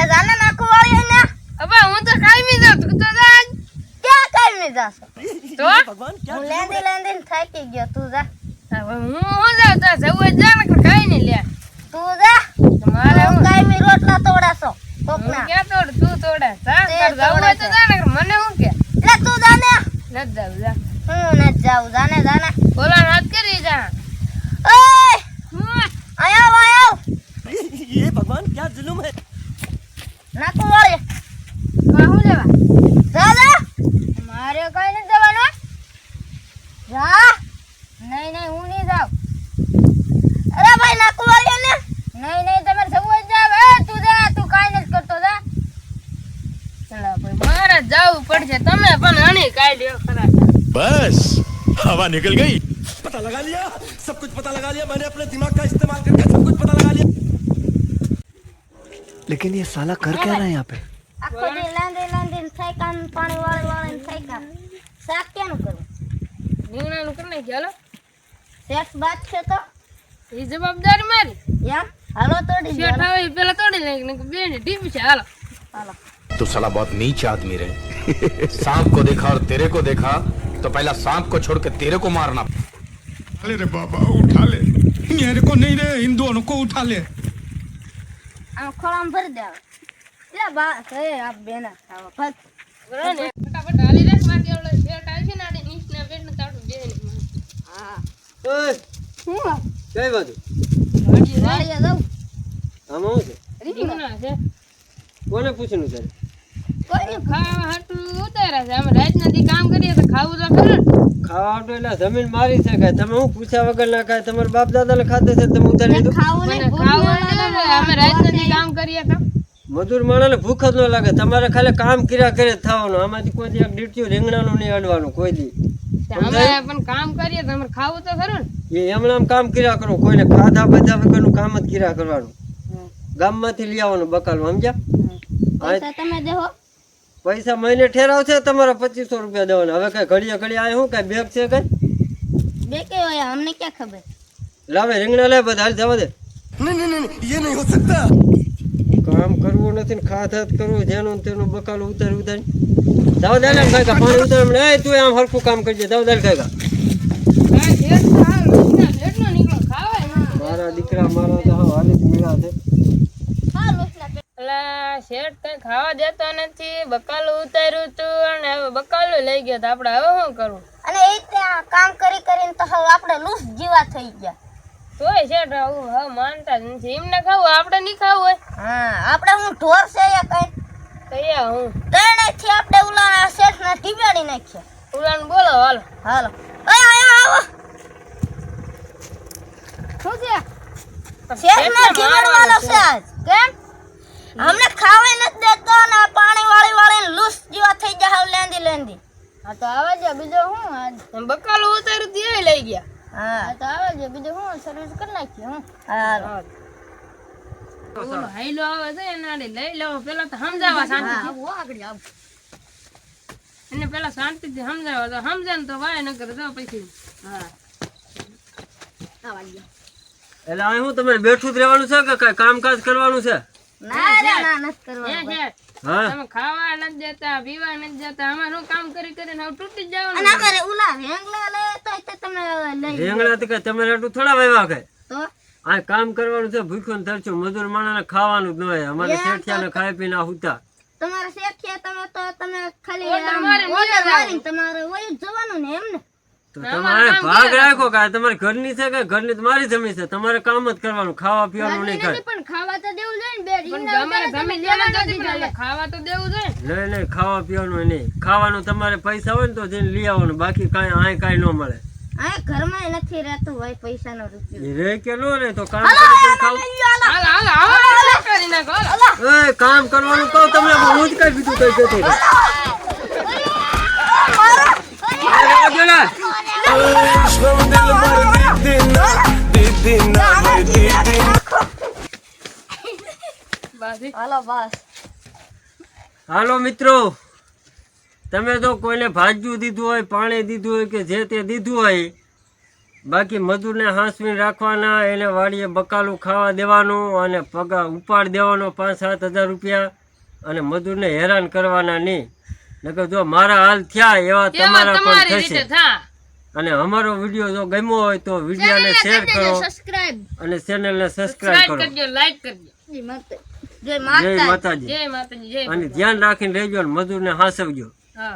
તે જાને નાખો વાળી ને અબે હું તો કાઈ જાઉં તું તો જા ક્યાં કાઈ જાશો તો भगवान क्या હું લેંદી થાકી ગયો તું જા હવે હું જાઉં તો જવું જા ને કાઈ નહીં લે તું જા મારે હું કાઈ રોટલા તોડાસો કોકના કે તોડ તું તોડા જા તે કર જવું હોય તો જા ને મને હું કે એટલે તું જાને ન જાવ જા હું ન જાઉં જાને બોલા રાત કરી જા ઓય હું આયો ये भगवान क्या जुल्म है નાખો વાળી કાહું લેવા જા મારે કઈ નથી જવાનું જા નહીં હું નહીં જાઉં અરે ભાઈ નાખો વાળી ને નહીં તમારે જવું હોય જાવ એ તું જા તું કાઈ નથી કરતો જા ચલા ભાઈ મારે જવું પડશે તમે પણ હણી કાઈ લ્યો ખરા बस हवा निकल गई पता लगा लिया सब कुछ पता लगा लिया मैंने अपने दिमाग का इस्तेमाल करके सब कुछ पता लगा लिया लेकिन ये साला कर क्या रहा है यहाँ पे આખો દી લાંદી થાય કાન પાણી વાળી થાય કાન શાક કેનું કરું રીંગણાનું કરી નાખી હાલો શેઠ બાદ છે તો એ જવાબદારી મારી એમ હાલો તોડી દો શેઠ આવે પેલા તોડી નાખી ને બે ને ટીપ છે હાલો હાલો तो साला बहुत नीच आदमी रहे सांप को देखा और तेरे को देखा तो पहला सांप को छोड़ के तेरे को मारना अरे रे बाबा उठा ले मेरे को नहीं रे इन दोनों को उठा ले આમ ખોળામાં ભરી દેવા એટલે બા એ આપ બેના ખાવા ફટ બરાબર ને ફટાફટ હાલી રાખ મારી ઓલો શેઠ આવશે ને આડે નીચના બેડ ને તાળું બે ને હા ઓય હું કઈ બાજુ વાળીએ જાઉં આમાં શું છે રીંગણા છે કોને પૂછ્યું તારે કોઈ ખાવા હાટું ઉતાર્યા છે અમે રાતના દી કામ કરીએ તો ખાવું તો ખરું ને. ખાવા તો એટલે જમીન મારી છે કાંઈ તમે હું પૂછ્યા વગર ના કાંઈ તમારા બાપ દાદાને ખાતે છે તમે ઉતારી લીધું ખાવું મને નહીં ખાવું નથી ને, અમે રાતના દી કામ કરીએ તો મજૂર માણસને ભૂખ જ ન લાગે તમારે ખાલી કામ કર્યા કરે જ થવાનું આમાંથી કોઈ દી એક ડીટ્યું રીંગણાનું નહીં અડવાનું કોઈ દી તે અમે પણ કામ કરીએ તો અમારે ખાવું તો ખરું ને. એ એમણામ કામ કર્યા કરો કોઈને ખાધા બધા વગરનું કામ જ કર્યા કરવાનું ગામમાંથી લઈ આવવાનું બકાલું સમજ્યા પૈસા તમે દેહો પૈસા મહિને ઠેરાવશે તમારા 2500 રૂપિયા દેવાના હવે કઈ ઘડીએ ઘડીએ આ શું કઈ બેગ છે કઈ બે કે હોય અમને ક્યાં ખબર લાવે રીંગણા લે બધા હાલ જવા દે नहीं नहीं नहीं ये नहीं हो सकता કામ કરવું નથી ને ખાધા જ કરવું જેનું ને તેનું બકાલું ઉતારી જાવ દે ને કાંઈ પાણી ઉતાર એ તું આમ હરખું કામ કરજે જાવ દે કાંઈ આ શેઠ તો હાલ રીંગણા શેઠનો નીકળો ખાવાય ને. મારા દીકરા મારા તો હાલી જ મેળા છે હા લોટલા અલા શેઠ કઈ ખાવા દેતો નથી બકાલું ઉતાર્યું તું અને હવે બકાલું લઈ ગયો તો આપણે હવે શું કરવું અને એ ત્યાં કામ કરીને તો હવે આપણે લૂસ જીવા થઈ ગયા તોય શેઠ આવું હવે માનતા જ નથી એમને ખાવું આપણે નહીં ખાવું હોય હા આપણે હું ઢોર છે યા કઈ તો એ હું ત્રણેયથી આપણે ઉલા શેઠના ટીપાડી નાખ્યા ઉલાને બોલો હાલો હાલો ઓય આવો શું છે શેઠને જીવડવાનો છે આજ કેમ અમને ખાવાય નથી દેતો ને આ પાણી વાળી લૂસ જેવા થઈ ગયા હાવ લેંદી હા તો આવે છે બીજો હું આજ બકાલું ઉતાર્યું તે લઈ ગયા હા તો આવે છે બીજો હું સર્વિસ કરી નાખી હું હાલો ઓલો હાઈલો આવે છે એના લઈ લેવો પેલા તો સમજાવવા શાંતિ આગળ આવ એને પેલા શાંતિથી સમજાવો તો સમજે ને તો વાય ન કરે તો પછી હા એટલે આ શું તમારે બેઠું જ રહેવાનું છે કે કાંઈ કામકાજ કરવાનું છે ના રે ના નથી હે કરવાનું શેઠ હા તમે ખાવા નથી દેતા પીવા નથી દેતા અમારું કામ કરીને હવે તૂટી જ અને જવાનું અમારે ઉલા વેંગલા લે તો તમે લઈ રીંગણા તો કઈ તમારે એટલું થોડા વાવ્યા કઈ તો આ કામ કરવાનું છે ભૂખ્યું ને તરસ્યું મજૂર માણસને ખાવાનું જ ન હોય અમારે શેઠિયાને ખાઈ પીને હુતા તમારે શેઠિયા તમે ખાલી ઓર્ડર આમ મારીને ઓર્ડર વયા મારીને તમારે વયું જ જવાનું ને એમ ને તો તમારે ભાગ રાખો કે તમારી ઘરની છે કે ઘરની તમારી જમીન છે તમારે કામ જ કરવાનું ખાવા પીવાનું નહીં ખાય પણ ખાવા તો દેવું જોઈએ ને બે પણ અમારે જમીન લેવા નથી પણ એટલે ખાવા તો દેવું જોઈએ ને. નહીં ખાવા પીવાનું નહીં ખાવાનું તમારે પૈસા હોય ને તો જઈને લઈ આવવાનું બાકી કાંઈ આય કાંઈ ન મળે આ ઘરમાં નથી રહેતું હોય પૈસાનો રૂપિયો એ રે કે નો રે તો કામ કરી ખાવ હાલ હાલ હાલ કરી નાખો હાલો. એ કામ કરવાનું કહું તમને હું જ કઈ બીજું કઈ જતો રહે. હાલો બસ હાલો મિત્રો તમે તો કોઈને ભાજ્યું દીધું હોય પાણી દીધું હોય કે જે તે દીધું હોય બાકી મજૂરને હાંસવીને રાખવાના, એને વાડીએ બકાલું ખાવા દેવાનું અને પગાર ઉપાડ દેવાનો 5-7 હજાર રૂપિયા, અને મજૂરને હેરાન કરવાના નહીં. નકર જો મારા હાલ થયા એવા તમારા પણ તમારી રીતે થશે. થા. અને અમારો વિડીયો જો ગમ્યો હોય તો વિડીયોને શેર કરો સબસ્ક્રાઇબ અને ચેનલને સબસ્ક્રાઇબ સબસ્ક્રાઇબ કરો. કરજો, લાઈક કરજો. જય જય માતા માતાજી. જય માતાજી, જય અને ધ્યાન રાખીને રહેજો ને મજૂરને હાંસવજો.